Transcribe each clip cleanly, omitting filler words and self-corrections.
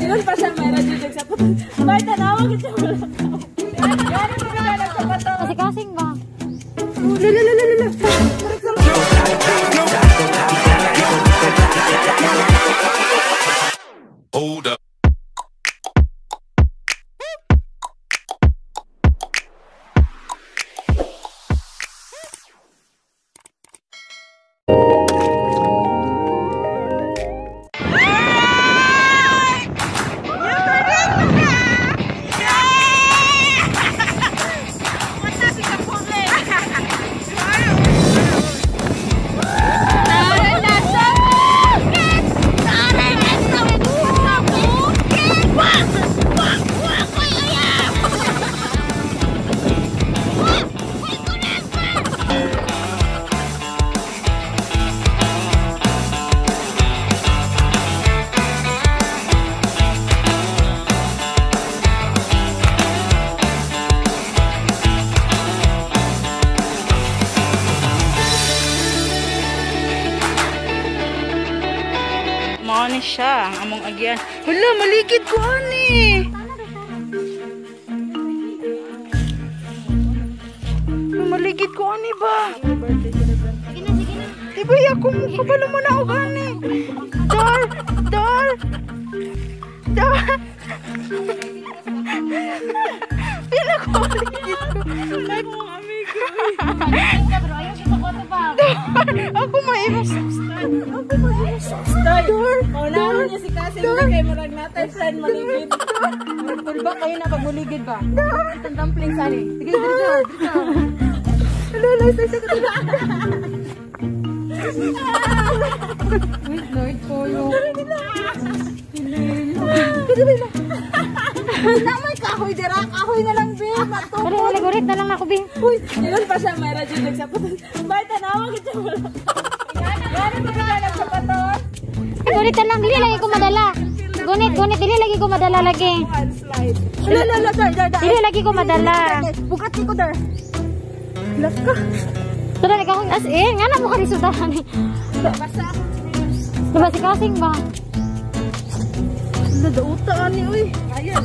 Ingon pa siya may radyo sa sapatos. Bay tanawag ito wala tao. Gani mo na nagsapatos. Kasi kasing ba? Lala. Hold up. Ni siya among agyan. Hala, maligid ko ani. Maligid ko ani ba? Diba ako mo kabalo mo na og ani. Dar. Pila ko maligid ko. Ay mo amigo. Ako maimos. Naunahan niya si Cassie na kay murag natay friend maligid. Pulba kayo na pag maligid ba? Itong dumpling sari. Sige, dito. Lala, sa ko. Wait, Lord, koyo. Namay kahoy dira, kahoy na lang be. Pero aligurit na lang ako be. Uy, ingon pa siya may radyo sa sapatos. Bay tanawag ito wala tao. Gani mo na nagsapatos. Gunit na lang, dili lagi ko madala. Gunit, dili lagi ko madala lagi. Lala, dar. Dili lagi ko madala. Bukat ko dar. Laka. Tara, ikaw as in, nga na mo ka resultahan eh. Basta ako. Diba si kasing ba? Nadautaan ni uy. Ayan.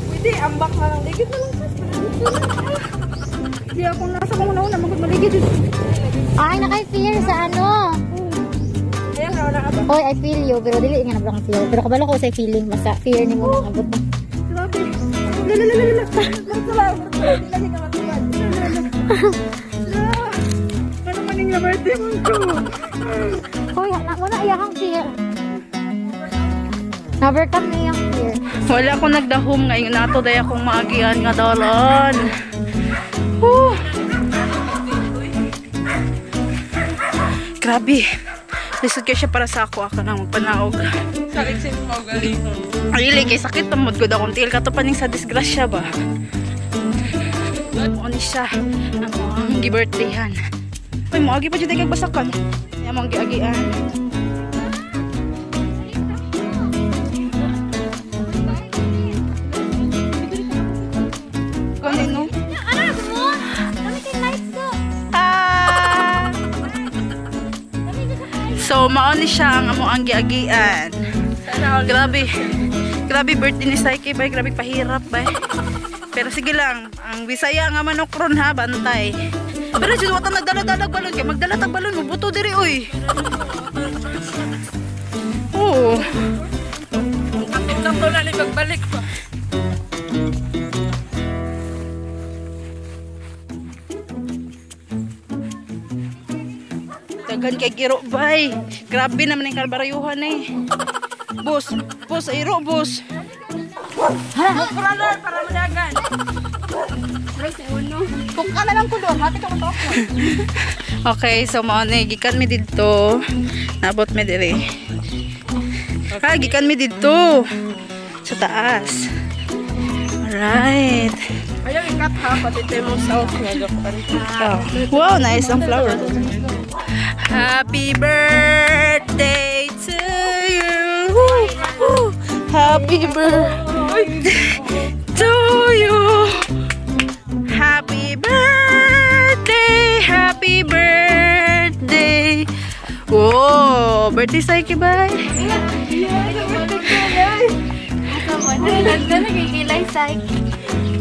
Pwede, ambak na lang. Ligid na lang. Hindi ako nasa kong una. Magod maligid. Ay, naka-fear sa ano. Ayan, wala ka ba? Oy, I feel you. Pero dili nga na ba akong feel. Pero kabalo ko sa feeling. Basta fear ni mo nang abot na. Grabe. Lala. Salamat. Lagi ka matulad. Ano man yung birthday mo ko? Hoy, anak mo na iyakang fear. Overcome na iyang fear. Wala akong nagdahom ngayon nato dahil akong maagian nga dalan. Grabe. Lisod kayo siya para sa ako nang magpanaog. Sakit siya mo galing. Ay, kay sakit tamod ko daw kung tiil ka to paning sa disgrasya ba. Ano ni siya? Ang gi-birthdayhan. Ay, mo agi pa dyan tayo kagbasakan. Ay, mo ang gi-agian. Kanino? Anak mo! Gamitin lights ko! So, maon ni siya ang among ang gi-agian. Grabe birthday ni Saiki bay, grabe pahirap bay. Pero sige lang, ang Bisaya nga manokron ha, bantay. Pero dito wata nagdala-dalag balon kay magdala tag balon mo buto diri oy. Oo. Ang to na ni pagbalik pa. Dagan kay giro bay. Grabe naman ang karbarayuhan eh. Boss, ayro, boss. Brother, para madagan. Kung ka na lang ko doon, hati ka mo to. Okay, so maone, gikan mi dito. Nabot mi diri. Ah, gikan mi dito. Sa taas. Alright. Ayaw ikat ha, pati tayo mo south nga doon. Oh. Wow, nice ang flower. Happy birthday to you. Woo! Happy birthday to you. Happy birthday, happy birthday. Oh, birthday Saiki ba?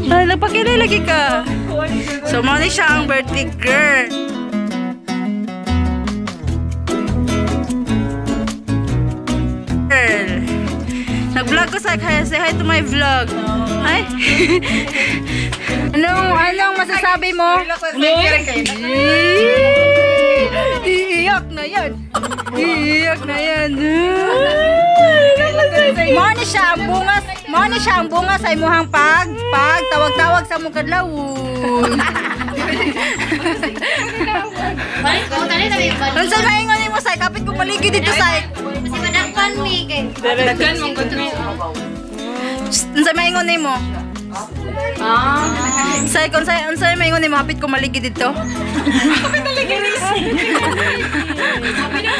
Ay, nagpakilay lagi ka. So, mali siya ang birthday girl. Nag-vlog ko sa kaya say hi to my vlog. Hi. Anong masasabi mo? Iiyak na yan. Iiyak na yan. Mani siya ang bunga sa imuhang tawag-tawag sa mong kadlawon. Unsa maingon mo say kapit ko paligid dito say. Kasi madakpan mi kay. Daghan mong gutmi. Unsa maingon nimo? Say kon say unsa maingon nimo hapit ko maligid dito.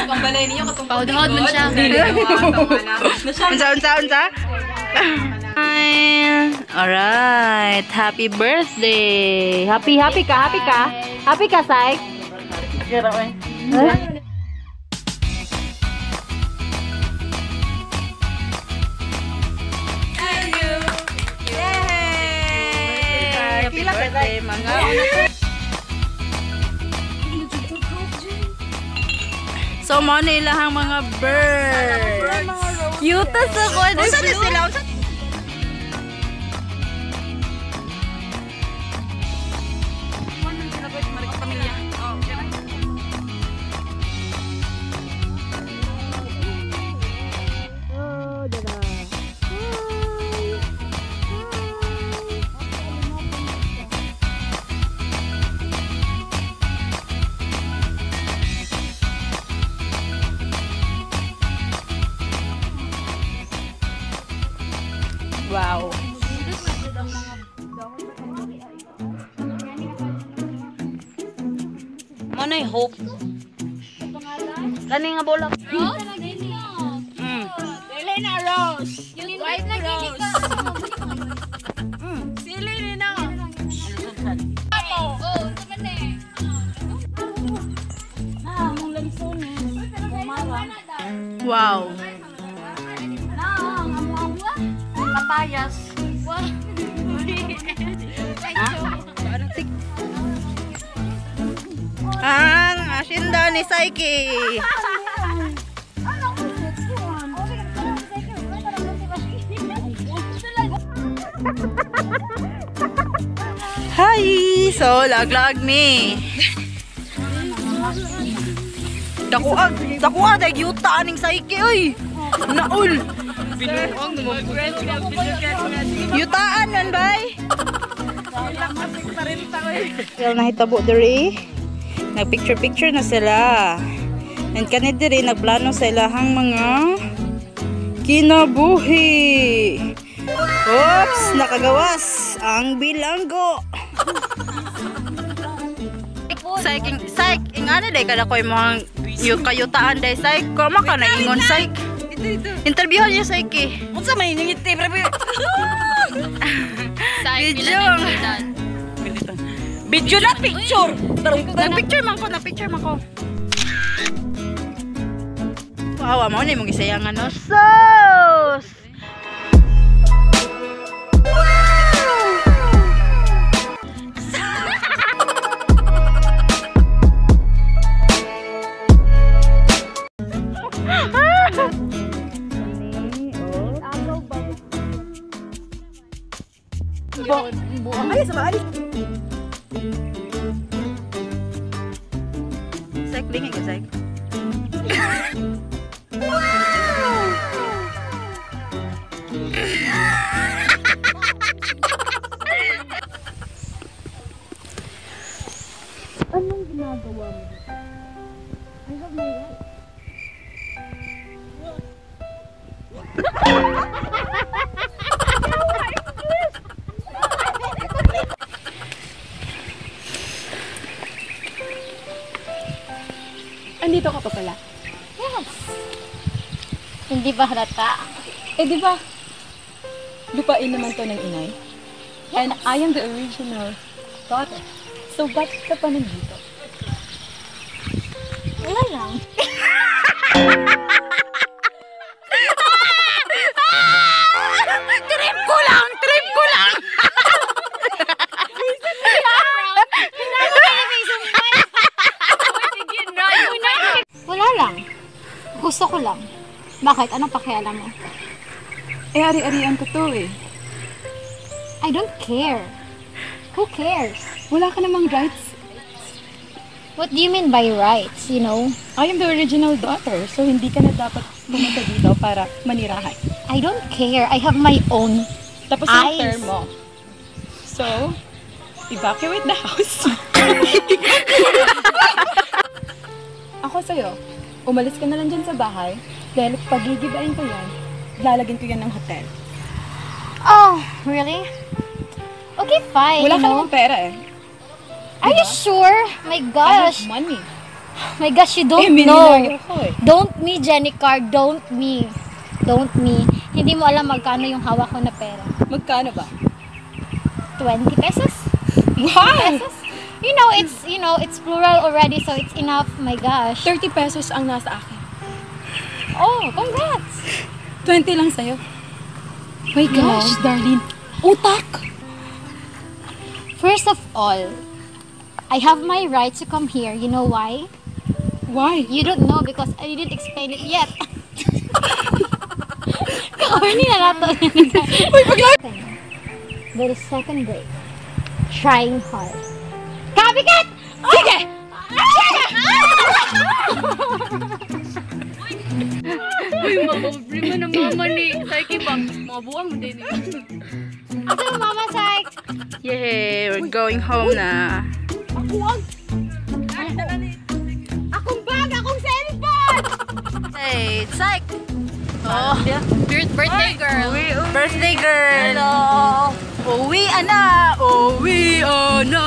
Pambalay niyo katong Paudhod man siya. Unsa? Alright, happy birthday. Happy ka? Happy ka, Sai? Happy birthday, mga. So, mo nila ang mga birds. Cute sa ko. Unsa ni sila? Wow. Manay hope. Kani nga bola. Dili na rose. White na rose. Sili ni na. Wow. Papayas. Ang asinda ni Saiki. Hi! So, laglag me. Dakuag, ay yuta aning Saiki, oy. Naul. Binuang mo. Yutaan man, bay. Well, nahitabo diri. Nag-picture na sila. And kanid diri, nagplano sa ilahang mga kinabuhi. Oops! Nakagawas ang bilanggo. Saik, ingana day kada ko yung kayutaan day, Saik. Kama ka na ingon, Saik. Interviewhan niya, Saik eh. Unsa may nangiti, bro? Video. Video na picture. Nag-picture man ko. Wow, mo na mong isayangan, no? Sos! Ay, sama ali. Saik, lingi ka, Saik. Anong ginagawa mo? I have my right. Andito ka pa pala? Yes. Hindi ba halata? Eh, di ba? Lupain naman to ng inay. And I am the original daughter. So, ba't ka pa nandito? Wala lang. lang. Bakit? Anong pakialam mo? Eh, ari-arian ko to eh. I don't care. Who cares? Wala ka namang rights. What do you mean by rights, you know? I am the original daughter, so hindi ka na dapat pumunta dito para manirahan. I don't care. I have my own Tapos yung eyes. term mo. So, evacuate the house. Ako sa'yo, umalis ka na lang dyan sa bahay dahil pagigibain ko yan, lalagyan ko yan ng hotel. Oh, really? Okay, fine. Wala you ka know? namang pera eh. Are you sure? My I gosh. have money. My gosh, you Eh, don't millionaire know. ako eh. Don't me, Jenny Carr. Don't me. Don't me. Hindi mo alam magkano yung hawak ko na pera. Magkano ba? 20 pesos? Wow! Pesos? You know, it's plural already, so it's enough. My gosh. 30 pesos ang nasa akin. Oh, congrats. 20 lang sa'yo. My gosh, darling. Utak! First of all, I have my right to come here. You know why? Why? You don't know because I didn't explain it yet. Corny na nato. There is second break. Trying hard. Copycat! Sige! Uy, problema na mama ni Saiki ba? Mabuang mo din eh. Ito yung mama Saik. Yay, we're going home na. Akong bag, akong cellphone! Hey, psych! Oh, Birthday girl. birthday girl! Hello! Uwi na! Uwi na!